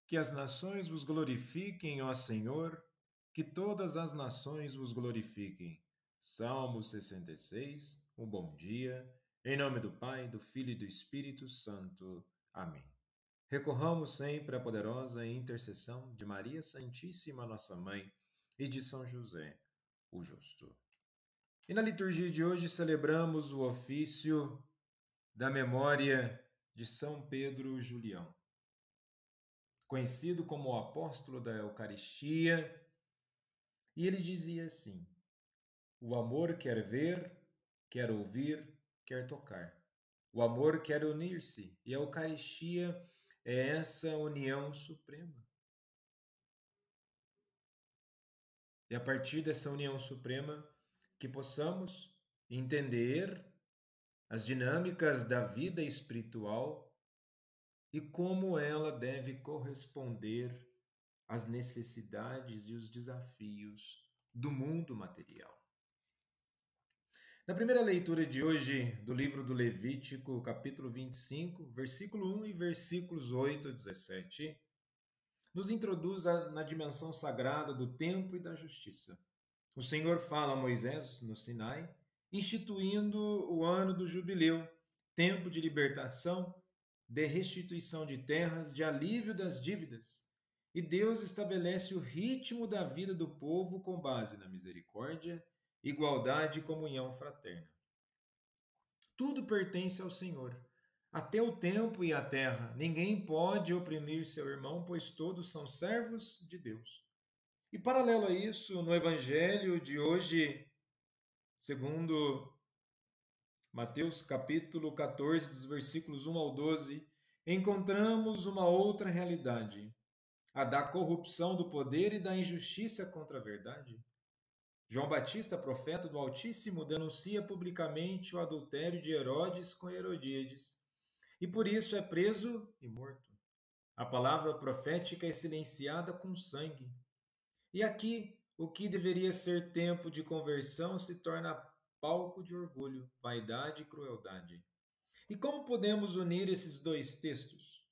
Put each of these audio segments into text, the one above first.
Que as nações vos glorifiquem, ó Senhor, que todas as nações vos glorifiquem. Salmo 66, um bom dia. Em nome do Pai, do Filho e do Espírito Santo. Amém. Recorramos sempre à poderosa intercessão de Maria Santíssima, nossa Mãe, e de São José, o Justo. E na liturgia de hoje celebramos o ofício da memória de São Pedro Julião, conhecido como o apóstolo da Eucaristia, e ele dizia assim: o amor quer ver, quer ouvir, quer tocar. O amor quer unir-se, e a Eucaristia é essa união suprema. E a partir dessa união suprema, que possamos entender as dinâmicas da vida espiritual e como ela deve corresponder às necessidades e os desafios do mundo material. Na primeira leitura de hoje do livro do Levítico, capítulo 25, versículo 1 e versículos 8 a 17, nos introduz na dimensão sagrada do tempo e da justiça. O Senhor fala a Moisés no Sinai, instituindo o ano do jubileu, tempo de libertação, de restituição de terras, de alívio das dívidas. E Deus estabelece o ritmo da vida do povo com base na misericórdia, igualdade e comunhão fraterna. Tudo pertence ao Senhor, até o tempo e a terra. Ninguém pode oprimir seu irmão, pois todos são servos de Deus. E paralelo a isso, no Evangelho de hoje, segundo Mateus capítulo 14, dos versículos 1 ao 12, encontramos uma outra realidade, a da corrupção do poder e da injustiça contra a verdade. João Batista, profeta do Altíssimo, denuncia publicamente o adultério de Herodes com Herodíades, e por isso é preso e morto. A palavra profética é silenciada com sangue. E aqui, o que deveria ser tempo de conversão se torna palco de orgulho, vaidade e crueldade. E como podemos unir esses dois textos?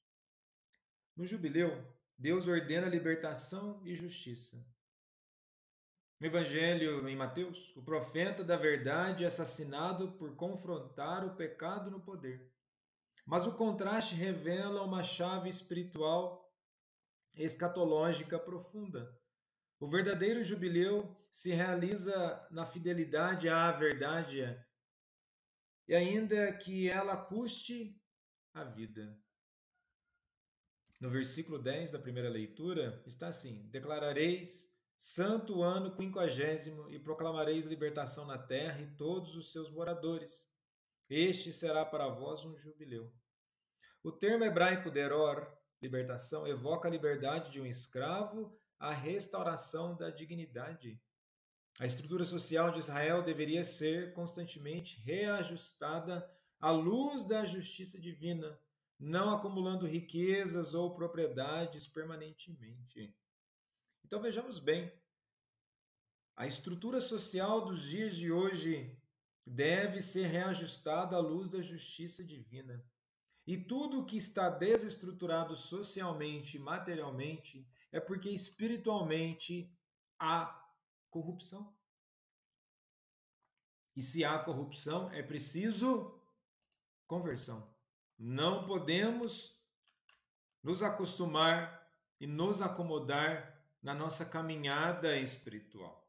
No jubileu, Deus ordena libertação e justiça. No Evangelho em Mateus, o profeta da verdade é assassinado por confrontar o pecado no poder. Mas o contraste revela uma chave espiritual escatológica profunda. O verdadeiro jubileu se realiza na fidelidade à verdade, e ainda que ela custe a vida. No versículo 10 da primeira leitura, está assim: declarareis santo ano quinquagésimo e proclamareis libertação na terra e todos os seus moradores. Este será para vós um jubileu. O termo hebraico deror, libertação, evoca a liberdade de um escravo, a restauração da dignidade. A estrutura social de Israel deveria ser constantemente reajustada à luz da justiça divina, não acumulando riquezas ou propriedades permanentemente. Então vejamos bem, a estrutura social dos dias de hoje deve ser reajustada à luz da justiça divina. E tudo que está desestruturado socialmente e materialmente é porque espiritualmente há corrupção. E se há corrupção, é preciso conversão. Não podemos nos acostumar e nos acomodar na nossa caminhada espiritual.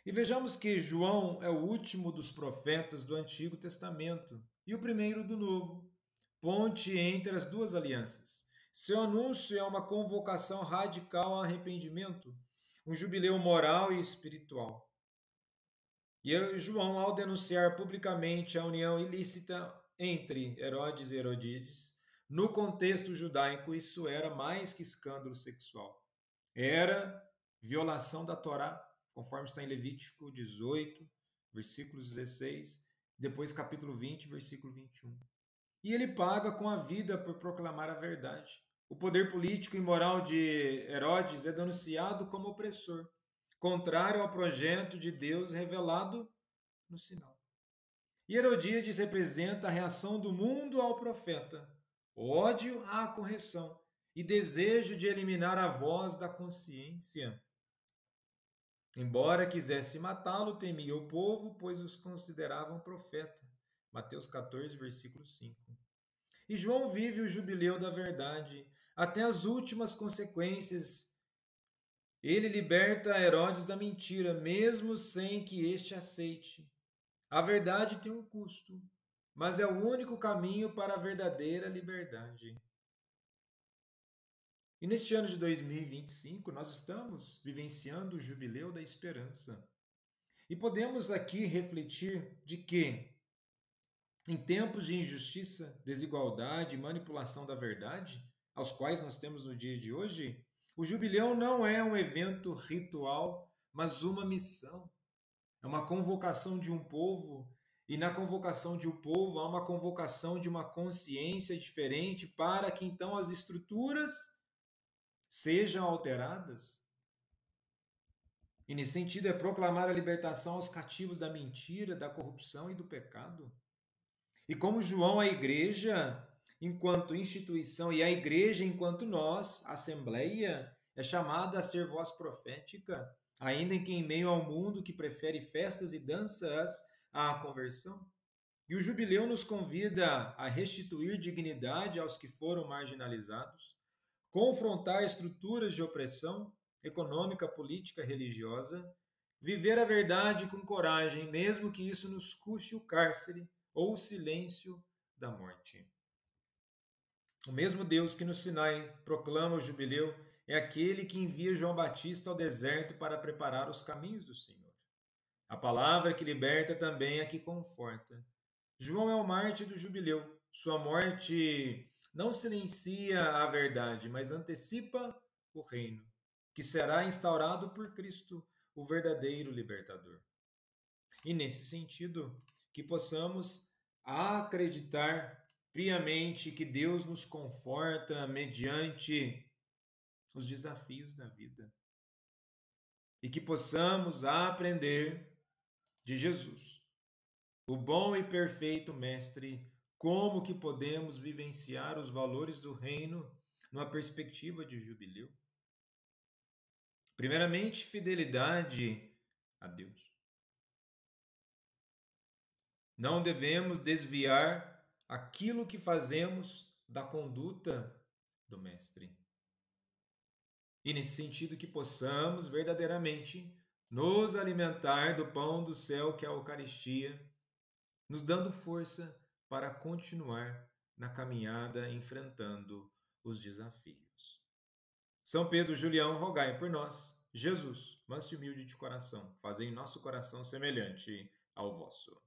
E vejamos que João é o último dos profetas do Antigo Testamento e o primeiro do Novo, ponte entre as duas alianças. Seu anúncio é uma convocação radical ao arrependimento, um jubileu moral e espiritual. E João, ao denunciar publicamente a união ilícita entre Herodes e Herodíades, no contexto judaico, isso era mais que escândalo sexual. Era violação da Torá, conforme está em Levítico 18, versículos 16, depois capítulo 20, versículo 21. E ele paga com a vida por proclamar a verdade. O poder político e moral de Herodes é denunciado como opressor, contrário ao projeto de Deus revelado no sinal. E Herodíades representa a reação do mundo ao profeta, ódio à correção e desejo de eliminar a voz da consciência. Embora quisesse matá-lo, temia o povo, pois os consideravam profeta. Mateus 14, versículo 5. E João vive o jubileu da verdade, até as últimas consequências. Ele liberta Herodes da mentira, mesmo sem que este aceite. A verdade tem um custo, mas é o único caminho para a verdadeira liberdade. E neste ano de 2025, nós estamos vivenciando o jubileu da esperança. E podemos aqui refletir de que, em tempos de injustiça, desigualdade e manipulação da verdade, aos quais nós temos no dia de hoje, o jubileu não é um evento ritual, mas uma missão. É uma convocação de um povo, e na convocação de um povo há uma convocação de uma consciência diferente para que então as estruturas sejam alteradas. E nesse sentido é proclamar a libertação aos cativos da mentira, da corrupção e do pecado. E como João, a igreja, enquanto instituição, e a igreja, enquanto nós, assembleia, é chamada a ser voz profética, ainda que em meio ao mundo que prefere festas e danças à conversão. E o jubileu nos convida a restituir dignidade aos que foram marginalizados, confrontar estruturas de opressão econômica, política, religiosa, viver a verdade com coragem, mesmo que isso nos custe o cárcere ou o silêncio da morte. O mesmo Deus que no Sinai proclama o jubileu é aquele que envia João Batista ao deserto para preparar os caminhos do Senhor. A palavra que liberta também é a que conforta. João é o mártir do jubileu. Sua morte não silencia a verdade, mas antecipa o reino, que será instaurado por Cristo, o verdadeiro libertador. E nesse sentido, que possamos acreditar piamente que Deus nos conforta mediante os desafios da vida. E que possamos aprender de Jesus, o bom e perfeito Mestre, como que podemos vivenciar os valores do reino numa perspectiva de jubileu. Primeiramente, fidelidade a Deus. Não devemos desviar aquilo que fazemos da conduta do Mestre. E nesse sentido que possamos verdadeiramente nos alimentar do pão do céu que é a Eucaristia, nos dando força para continuar na caminhada enfrentando os desafios. São Pedro Julião, rogai por nós. Jesus, manso e humilde de coração, fazei nosso coração semelhante ao vosso.